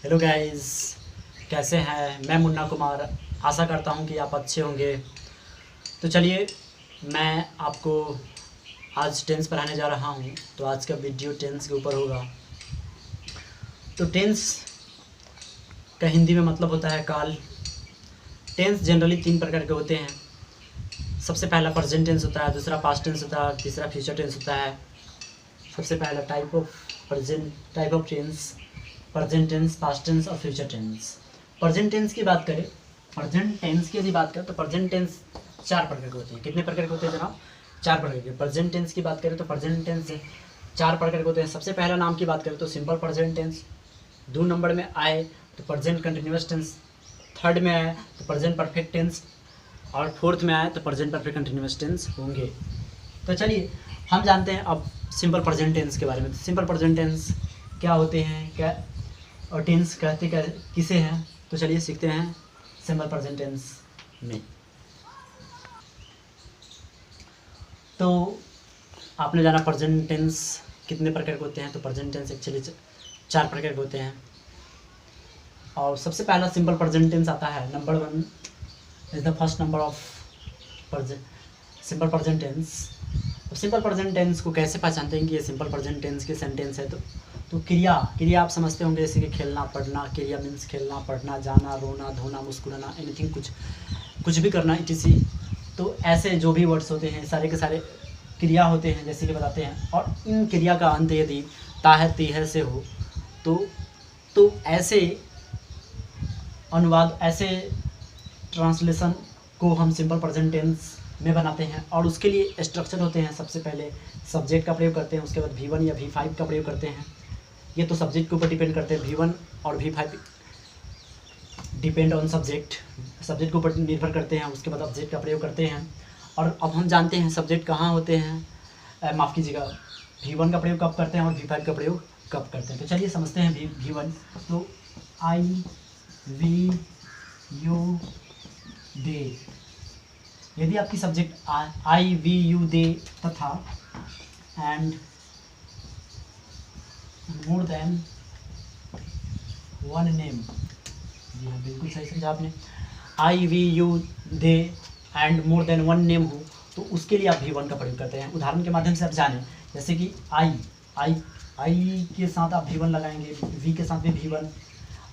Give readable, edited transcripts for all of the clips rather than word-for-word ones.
Hello guys, कैसे हैं। मैं मुन्ना कुमार। आशा करता हूं कि आप अच्छे होंगे। तो चलिए, मैं आपको आज टेंस पढ़ाने जा रहा हूं। तो आज का वीडियो टेंस के ऊपर होगा। तो टेंस का हिंदी में मतलब होता है काल। टेंस जनरली 3 प्रकार के होते हैं। सबसे पहला प्रेजेंट टेंस होता है, दूसरा पास्ट टेंस होता है, तीसरा फ्यूचर टेंस होता है। सबसे पहला type of tense present tense, past tense और फ्यूचर टेंस। प्रेजेंट टेंस की बात करें, प्रेजेंट टेंस की यदि बात करें तो प्रेजेंट टेंस 4 प्रकार के होते हैं। कितने प्रकार के होते हैं जनाब? 4 प्रकार के। प्रेजेंट टेंस की बात करें तो प्रेजेंट टेंस 4 प्रकार के होते हैं। सबसे पहला नाम की बात करें तो सिंपल प्रेजेंट टेंस। 2 नंबर में आए तो प्रेजेंट कंटिन्यूअस टेंस। 3rd में आए तो प्रेजेंट परफेक्ट टेंस। और 4th में आए तो प्रेजेंट परफेक्ट कंटिन्यूअस टेंस होंगे। तो चलिए हम जानते हैं अब सिंपल प्रेजेंट टेंस के बारे में। सिंपल प्रेजेंट टेंस क्या होते हैं, क्या और टेंस कहते किसे हैं, तो चलिए सीखते हैं सिंपल प्रेजेंट टेंस में। तो आपने जाना प्रेजेंट टेंस कितने प्रकार के होते हैं। तो प्रेजेंट टेंस एक्चुअली 4 प्रकार के होते हैं। और सबसे पहला सिंपल प्रेजेंट टेंस आता है। Number 1 is the first number of simple present tense. तो सिंपल प्रेजेंट टेंस को कैसे पहचानते हैं कि ये सिंपल प्रेजेंट टेंस के सेंटेंस है। तो क्रिया आप समझते होंगे, जैसे कि खेलना पढ़ना। क्रिया मीन्स खेलना पढ़ना, जाना रोना धोना मुस्कुराना, एनीथिंग, कुछ भी करना इसी। तो ऐसे जो भी वर्ड्स होते हैं सारे के सारे क्रिया होते हैं, जैसे कि बताते हैं। और इन क्रिया का अंत यदि ताह तीह से हो तो ऐसे अनुवाद, ऐसे ट्रांसलेशन को हम सिंपल प्रेजेंट टेंस में बनाते हैं। और उसके लिए स्ट्रक्चर होते हैं। सबसे पहले सब्जेक्ट का प्रयोग करते हैं, उसके बाद V1 या V5 का प्रयोग करते हैं। ये तो सब्जेक्ट के ऊपर डिपेंड करते हैं। V1 और V5 डिपेंड ऑन सब्जेक्ट के ऊपर निर्भर करते हैं। उसके बाद ऑब्जेक्ट का प्रयोग करते हैं। और अब हम जानते हैं सब्जेक्ट कहाँ होते हैं, माफ़ कीजिएगा, V1 का प्रयोग कब करते हैं और V5 का प्रयोग कब करते हैं। तो चलिए समझते हैं V1। तो I V U दे, यदि आपकी सब्जेक्ट I V U दे तथा and more than one name. जी हाँ, बिल्कुल सही समझा आपने। I V U दे and more than one name हो तो उसके लिए आप V1 का प्रयोग करते हैं। उदाहरण के माध्यम से आप जानें, जैसे कि I के साथ आप V1 लगाएंगे, V के साथ भी V1,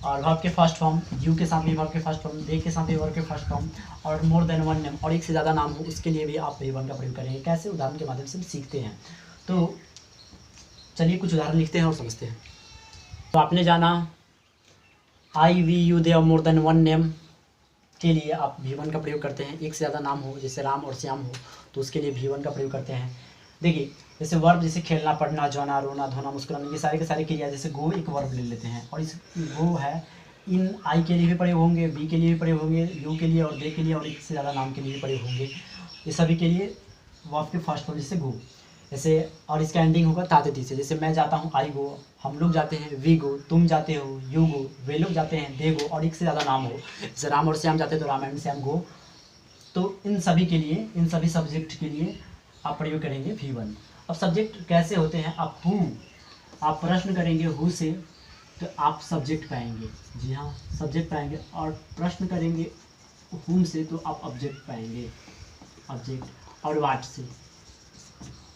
और वर्ब के फर्स्ट फॉर्म, U के साथ भी वर्ब के फर्स्ट फॉर्म, दे के साथ भी वर्ब के फर्स्ट फॉर्म, और मोर देन वन नेम, और एक से ज़्यादा नाम हो, उसके लिए भी आप V1 का प्रयोग करेंगे। कैसे? उदाहरण के माध्यम से हम सीखते हैं। तो चलिए कुछ उदाहरण लिखते हैं और समझते हैं। तो आपने जाना I V U दे और मोर देन वन नेम के लिए आप V1 का प्रयोग करते हैं। एक से ज़्यादा नाम हो, जैसे राम और श्याम हो, तो उसके लिए V1 का प्रयोग करते हैं। देखिए, जैसे वर्ब, जैसे खेलना पढ़ना, जाना रोना धोना मुस्कुराना, ये सारे के सारे क्रिया। जैसे गो एक वर्ब ले लेते हैं, और इस गो है, इन आई के लिए भी प्रयोग होंगे, बी के लिए भी प्रयोग होंगे, यू के लिए और दे के लिए, और एक से ज़्यादा नाम के लिए भी प्रयोग होंगे। ये सभी के लिए वर्ब के फर्स्ट फॉर्म, जैसे गो, जैसे, और इसका एंडिंग होगा ताते से। जैसे मैं जाता हूँ आई गो, हम लोग जाते हैं वी गो, तुम जाते हो यू गो, वे लोग जाते हैं दे गो, और एक से ज़्यादा नाम हो, जैसे राम और श्याम जाते हैं तो राम एंड श्याम गो। तो इन सभी के लिए, इन सभी सब्जेक्ट के लिए आप प्रयोग करेंगे V1। अब सब्जेक्ट कैसे होते हैं? आप आप प्रश्न करेंगे हु से तो आप सब्जेक्ट पाएंगे। जी हाँ, सब्जेक्ट पाएंगे। और प्रश्न करेंगे हुम से तो आप ऑब्जेक्ट पाएंगे, ऑब्जेक्ट। और वाट से,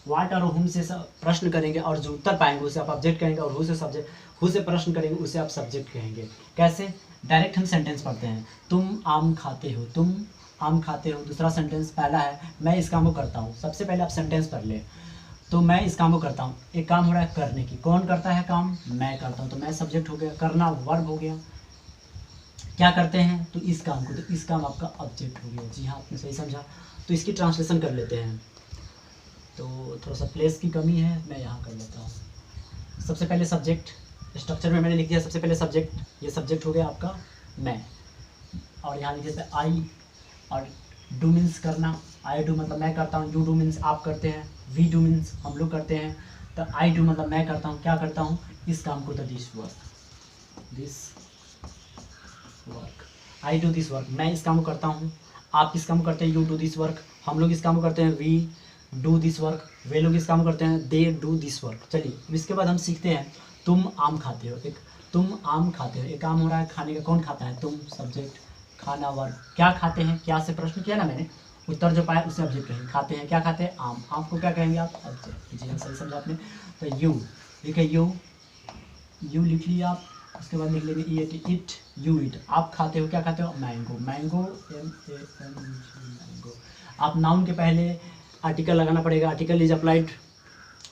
वाट और हुम से प्रश्न करेंगे और जो उत्तर पाएंगे उसे आप ऑब्जेक्ट कहेंगे, और हु से प्रश्न करेंगे उसे आप सब्जेक्ट कहेंगे। कैसे? डायरेक्ट हम सेंटेंस पढ़ते हैं। तुम आम खाते हो, तुम आम खाते हो। दूसरा सेंटेंस, पहला है मैं इस काम को करता हूँ। सबसे पहले आप सेंटेंस पढ़ ले। तो मैं इस काम को करता हूँ, एक काम हो रहा है करने की। कौन करता है काम? मैं करता हूँ। तो मैं सब्जेक्ट हो गया, करना वर्ब हो गया। क्या करते हैं? तो इस काम को, तो इस काम आपका ऑब्जेक्ट हो गया। जी हाँ, आपने सही समझा। तो इसकी ट्रांसलेशन कर लेते हैं। तो थोड़ा सा प्लेस की कमी है, मैं यहाँ कर लेता हूँ। सबसे पहले सब्जेक्ट, स्ट्रक्चर में मैंने लिख दिया। सबसे पहले सब्जेक्ट, ये सब्जेक्ट हो गया आपका मैं, और यहाँ लिख देते हैं आई। और डू मीन्स करना, आई डू मतलब मैं करता हूँ, यू डू मीन्स आप करते हैं, वी डू मीन्स हम लोग करते हैं। तो आई डू मतलब मैं करता हूँ, क्या करता हूँ? इस काम को। तो this work, I do this work, मैं इस काम को करता हूँ। आप इस काम को करते हैं, यू डू दिस वर्क। हम लोग इस काम को करते हैं, वी डू दिस वर्क। वे लोग इस काम को करते हैं, दे डू दिस वर्क। चलिए, इसके बाद हम सीखते हैं तुम आम खाते हो। एक तुम आम खाते हो, एक काम हो रहा है खाने का, कौन खाता है, तुम सब्जेक्ट, खाना वर्ब, क्या खाते हैं, क्या से प्रश्न किया ना मैंने, उत्तर जो पाया उसे ऑब्जेक्ट कहेंगे, खाते हैं क्या खाते हैं, आम, आम को क्या कहेंगे आप, ऑब्जेक्ट। जी सही समझा आपने। तो यू, ठीक है, यू लिख लिया आप, उसके बाद लिख लेंगे ईट, इट, यू इट, आप खाते हो क्या खाते हो, मैंगो, मैंगो, मैंगो। आप नाउन के पहले आर्टिकल लगाना पड़ेगा, article is applied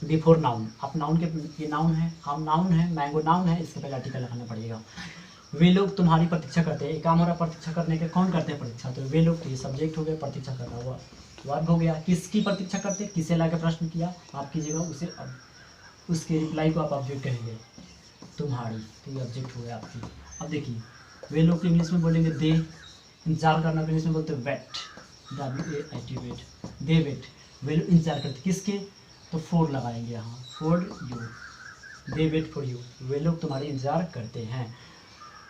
before noun, आप नाउन के, ये नाउन है, आम नाउन है, मैंगो नाउन है, इसके पहले आर्टिकल लगाना पड़ेगा। वे लोग तुम्हारी प्रतीक्षा करते हैं, एक काम हो रहा है प्रतीक्षा करने के, कौन करते हैं प्रतीक्षा, तो वे लोग, तो ये सब्जेक्ट हो गया, प्रतीक्षा करना हुआ वर्ब हो गया, किसकी प्रतीक्षा करते हैं, किसे लाके प्रश्न किया आप कीजिएगा, उसे अब उसके रिप्लाई को आप ऑब्जेक्ट कहेंगे, तुम्हारी, तो ये ऑब्जेक्ट हो गया आपकी। अब देखिए वे लोग इंग्लिश में बोलेंगे दे, इंतजार करना इंग्लिश में बोलते हैं wait, WAIT wait, they wait, वे लोग इंतजार करते किसके, तो फॉर लगाएंगे यहाँ, for you, they wait for you, वे लोग तुम्हारी इंतजार करते हैं।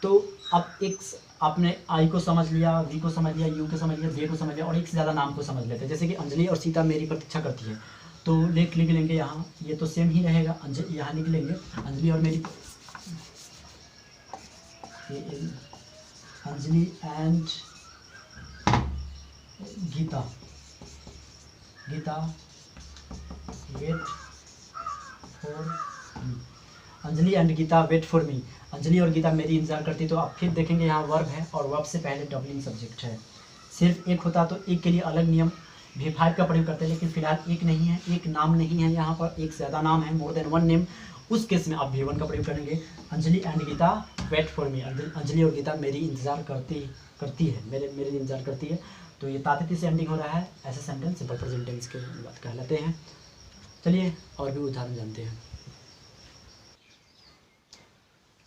तो अब एक आपने आई को समझ लिया, वी को समझ लिया, यू को समझ लिया, दे को समझ लिया, और एक से ज़्यादा नाम को समझ लेते हैं, जैसे कि अंजलि और सीता मेरी प्रतीक्षा करती है, तो लिख लेंगे यहाँ, ये तो सेम ही रहेगा, अंजलि यहाँ लिख लेंगे, अंजलि और मेरी, Anjali and Geeta, Geeta wait for me, Anjali and Geeta wait for me, Anjali और गीता मेरी इंतजार करती, तो आप फिर देखेंगे यहाँ वर्ब है और वर्ब से पहले डबलिंग सब्जेक्ट है, सिर्फ एक होता तो एक के लिए अलग नियम V5 का प्रयोग करते हैं, लेकिन फिलहाल एक नहीं है, एक नाम नहीं है, यहाँ पर एक से ज़्यादा नाम है, मोर देन वन नेम, उस केस में आप V1 का प्रयोग करेंगे, Anjali and Geeta wait for me, Anjali और गीता मेरी इंतजार करती है, मेरे इंतजार करती है, तो ये तातिथि से एंडिंग हो रहा है, ऐसे सेंटेंस सिंपल प्रेजेंट टेंस के बात कहलाते हैं। चलिए और भी उदाहरण जानते हैं।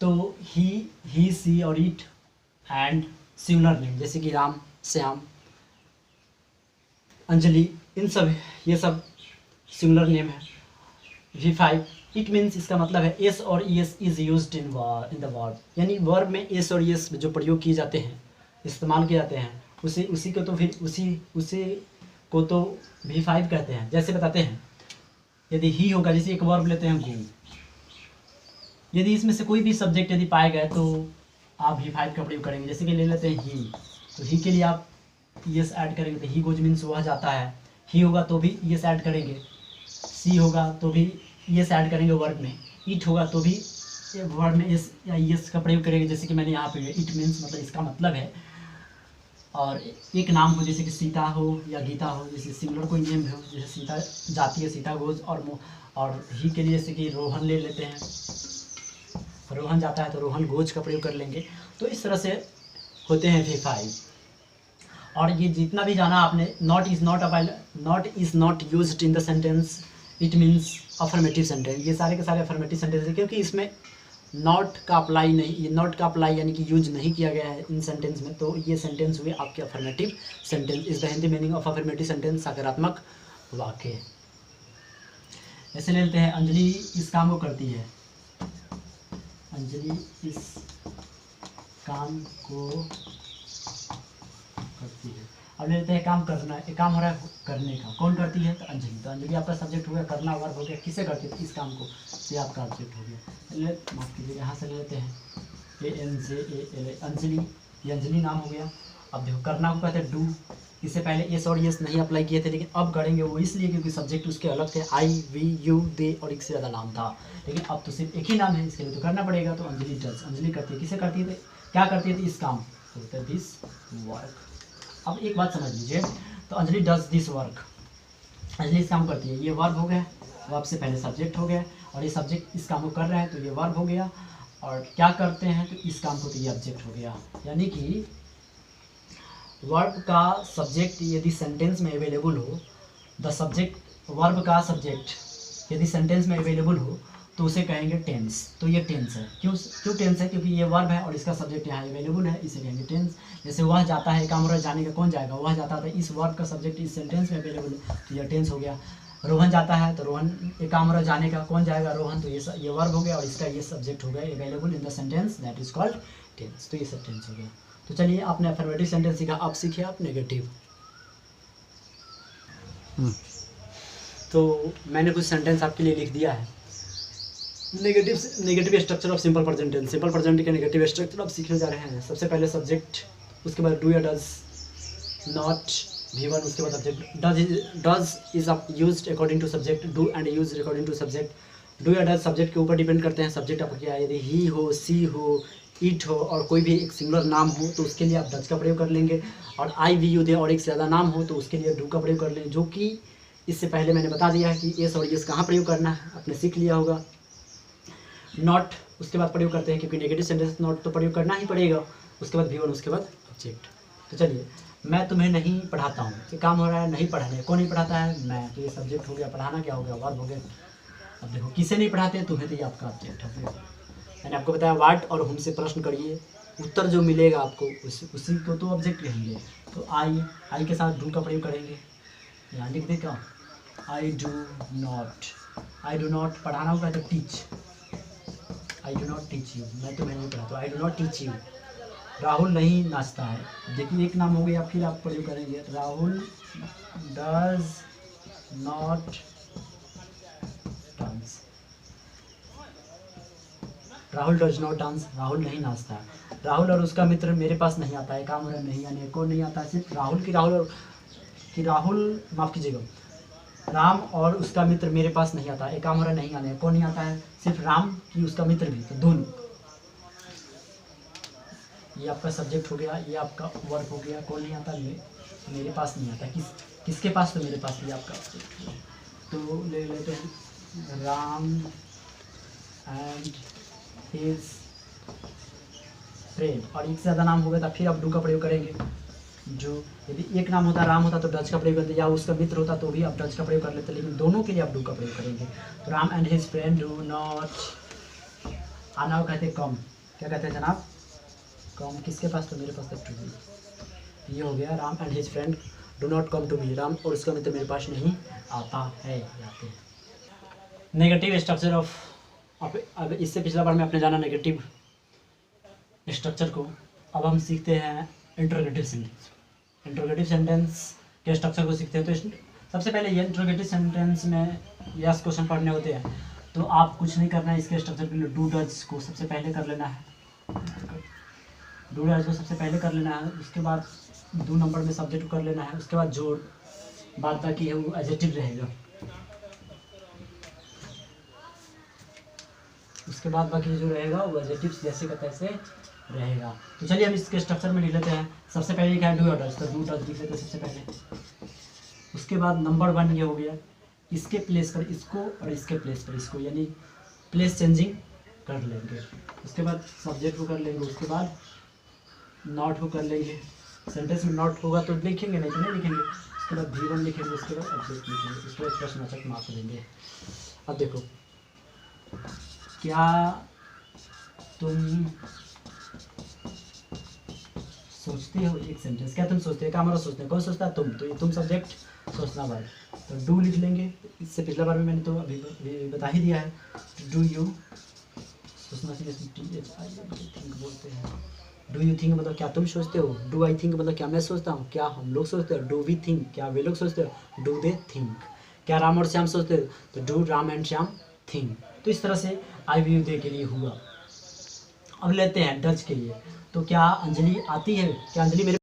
तो ही सी और इट एंड सिमिलर नेम, जैसे कि राम, श्याम, अंजलि, इन सब, ये सब सिमिलर नेम है। V5 इट मीन्स, इसका मतलब है एस और S is used in the verb, यानी वर्ब में एस और एस जो प्रयोग किए जाते हैं, इस्तेमाल किए जाते हैं, उसी को तो फिर उसी को तो V5 कहते हैं। जैसे बताते हैं, यदि ही होगा, जैसे एक वर्ब लेते हैं गो, यदि इसमें से कोई भी सब्जेक्ट यदि पाए गए तो आप V5 का प्रयोग करेंगे, जैसे कि ले लेते हैं ही, तो ही के लिए आप यस ऐड करेंगे, तो ही गोज मीन्स वह जाता है, ही होगा तो भी यस ऐड करेंगे, सी होगा तो भी यस ऐड करेंगे वर्ड में, इट होगा तो भी वर्ड में यस या यस का प्रयोग करेंगे, जैसे कि मैंने यहाँ पे इट मीन्स मतलब इसका मतलब है। और एक नाम हो जैसे कि सीता हो या गीता हो, जैसे सिमिलर कोई नेम हो, जैसे सीता जाती है, सीता गोज, और ही के लिए जैसे कि रोहन ले लेते हैं, रोहन जाता है तो रोहन गोज का प्रयोग कर लेंगे। तो इस तरह से होते हैं V5। और ये जितना भी जाना आपने, not is not used in the sentence, it means affirmative sentence, ये सारे के सारे अफर्मेटिव सेंटेंस है, क्योंकि इसमें नॉट का अप्लाई नहीं, ये नॉट का अप्लाई यानी कि यूज नहीं किया गया है इन सेंटेंस में, तो ये सेंटेंस हुए आपके affirmative sentence. Is the Hindi meaning of affirmative sentence, सकारात्मक वाक्य। ऐसे ले लेते हैं, अंजलि इस काम को करती है, अंजलि इस काम को करती है। अब ले लेते हैं काम करना, एक काम हो रहा है करने का, कौन करती है, तो अंजलि, तो अंजलि आपका सब्जेक्ट हो गया, करना वर्ब हो गया, किसे करती है, इस काम को, ये आपका ऑब्जेक्ट हो गया। माफ कीजिए, यहाँ से ले लेते हैं ANJAL, अंजलि, ये अंजलि नाम हो गया। अब देखो करना को कहते हैं डू, इससे पहले एस और यस नहीं अप्लाई किए थे, लेकिन अब करेंगे, वो इसलिए क्योंकि सब्जेक्ट उसके अलग थे, आई, वी, यू, दे और एक से ज़्यादा नाम था, लेकिन अब तो सिर्फ एक ही नाम है, इसके लिए तो करना पड़ेगा। तो अंजलि डज, अंजलि करती है, किसे करती है, क्या करती है, इस काम, तो दिस वर्क। अब एक बात समझ लीजिए, तो Anjali does this work, Anjali इस काम करती है, ये वर्ब हो गया, वर्ब से पहले सब्जेक्ट हो गया, और ये सब्जेक्ट इस काम को कर रहा है तो ये वर्ब हो गया, और क्या करते हैं तो इस काम को, तो ये ऑब्जेक्ट हो गया। यानी कि वर्ब का सब्जेक्ट यदि सेंटेंस में अवेलेबल हो, द सब्जेक्ट, वर्ब का सब्जेक्ट यदि सेंटेंस में अवेलेबल हो तो उसे कहेंगे टेंस। तो ये टेंस है, क्यों टेंस है, क्योंकि ये वर्ब है और इसका सब्जेक्ट यहाँ अवेलेबल है, इसे कहेंगे टेंस। जैसे वह जाता है, काम हो रहा है जाने का, कौन जाएगा, वह जाता है, इस वर्ब का सब्जेक्ट इस सेंटेंस में अवेलेबल है तो यह टेंस हो गया। रोहन जाता है तो रोहन, एक काम हो रहा है जाने का, कौन जाएगा, रोहन, तो ये वर्ब हो गया और इसका ये सब्जेक्ट हो गया available in the sentence, that is called tense. तो ये सब टेंस हो गया। तो चलिए आपने अफर्मेटिव सेंटेंस सीखा, अब सीखिए आप नेगेटिव। तो मैंने कुछ सेंटेंस आपके लिए लिख दिया है, negative structure of simple present tense. Simple present के नेगेटिव स्ट्रक्चर आप सीखने जा रहे हैं। सबसे पहले सब्जेक्ट, उसके बाद डू या डज, नॉट V1, उसके बाद object. Does is used according to subject, do and use according to subject. Do या डज सब्जेक्ट के ऊपर डिपेंड करते हैं। सब्जेक्ट आपका क्या है, यदि ही हो, सी हो, इट हो और कोई भी एक सिंगुलर नाम हो तो उसके लिए आप डज का प्रयोग कर लेंगे। और आई वी यू दे और एक से ज़्यादा नाम हो तो उसके लिए डू का प्रयोग कर लें, जो कि इससे पहले मैंने बता दिया है कि एस और यस कहाँ प्रयोग करना है, आपने सीख लिया होगा। नॉट उसके बाद प्रयोग करते हैं क्योंकि नेगेटिव सेंटेंस नॉट तो प्रयोग करना ही पड़ेगा। उसके बाद V1, उसके बाद ऑब्जेक्ट। तो चलिए, मैं तुम्हें नहीं पढ़ाता हूँ, ये काम हो रहा है नहीं पढ़ाने। कौन नहीं पढ़ाता है, मैं। तो ये सब्जेक्ट हो गया, पढ़ाना क्या हो गया, वर्ब हो गया। अब देखो किसे नहीं पढ़ाते हैं, तुम्हें, तो ये आपका ऑब्जेक्ट हो गया। मैंने आपको बताया व्हाट और हुम से प्रश्न करिए, उत्तर जो मिलेगा आपको उसी को तो ऑब्जेक्ट कहेंगे। तो आई के साथ डू का प्रयोग करेंगे। यहाँ लिख दे क्या, आई डू नॉट पढ़ाना होगा तो teach. I do not teach you, मैं तुम्हें नहीं पढ़ाता, I do not teach you. Rahul नहीं नाचता है, देखिए एक नाम हो गया, फिर आप प्रयोग करेंगे Rahul does not dance. Rahul does not dance, Rahul नहीं नाचता है। राहुल और उसका मित्र मेरे पास नहीं आता है, काम हो रहा नहीं, यानी कौन नहीं आता है, सिर्फ राहुल माफ़ कीजिएगा, राम और उसका मित्र मेरे पास नहीं आता है, काम हो रहा नहीं आने, कौन नहीं आता है, सिर्फ राम की उसका मित्र भी, तो दोनों। ये आपका सब्जेक्ट हो गया, ये आपका वर्ब हो गया। कौन नहीं आता, मेरे पास नहीं आता, किसके पास, तो मेरे पास, ये आपका ऑब्जेक्ट। तो ले लेते हैं राम एंड हिज फ्रेंड, और एक से ज़्यादा नाम हो गया था, फिर आप डू का प्रयोग करेंगे। जो यदि एक नाम होता, राम होता तो डज का प्रयोग करते, या उसका मित्र होता तो भी आप डज का प्रयोग कर लेते, लेकिन दोनों के लिए आप डू का प्रयोग करेंगे। तो Ram and his friend do not, आना कहते कम, क्या कहते हैं जनाब, कम किसके पास, तो मेरे पास तक टू मी। ये हो गया Ram and his friend do not come to me, Ram और उसका मित्र मेरे पास नहीं आता है, जाते हैं। नेगेटिव स्ट्रक्चर ऑफ, अब इससे पिछला बार में आपने जाना नेगेटिव स्ट्रक्चर को। अब हम सीखते हैं इंट्रोगेटिव सेंटेंस। इंट्रोगेटिव सेंटेंस के स्ट्रक्चर को सीखते हैं। तो सबसे पहले ये इंट्रोगेटिव सेंटेंस में यस क्वेश्चन पढ़ने होते हैं, तो आप कुछ नहीं करना है। इसके स्ट्रक्चर के लिए डू डज को सबसे पहले कर लेना है, डू डज को सबसे पहले कर लेना है। उसके बाद 2 नंबर में सब्जेक्ट को कर लेना है। उसके बाद जो बात बाकी है वो एडजेक्टिव रहेगा। उसके बाद बाकी जो रहेगा वो एडजेक्टिव जैसे का तैसे रहेगा। तो चलिए हम इसके स्ट्रक्चर में लिख लेते हैं। सबसे पहले क्या है, डू डज, तो डू डज लिख लेते हैं सबसे पहले। उसके बाद नंबर 1 ये हो गया, इसके प्लेस पर इसको और इसके प्लेस पर इसको, यानी प्लेस चेंजिंग कर लेंगे। उसके बाद सब्जेक्ट को कर लेंगे, उसके बाद नॉट को कर लेंगे। सेंटेंस में नॉट होगा तो लिखेंगे, नहीं तो नहीं लिखेंगे। उसके बाद V1 लिखेंगे, उसके बाद ऑब्जेक्ट लिखेंगे, उसके बाद प्रश्नवाचक मार्क देंगे। अब देखो, क्या तुम सोचते हो, एक सेंटेंस, क्या तुम सोचते हो, क्या हमारा सोचते हैं, कौन सोचता है, तुम। तो ये तुम सब्जेक्ट, सोचना वर्ब, तो डू लिख लेंगे। इससे पिछला बार में मैंने तो अभी बता ही दिया है। डू यू, सोचना चाहिए, थिंक बोलते हैं। डू यू थिंक मतलब क्या तुम सोचते हो, डू आई थिंक मतलब क्या मैं सोचता हूँ, क्या हम लोग सोचते हो, डू वी थिंक क्या वे लोग सोचते हो, डू दे थिंक क्या राम और श्याम सोचते हो, तो do Ram and Shyam think. तो इस तरह से आई वी यू दे के लिए हुआ। अब लेते हैं डज के लिए। तो क्या अंजलि आती है, क्या अंजलि मेरे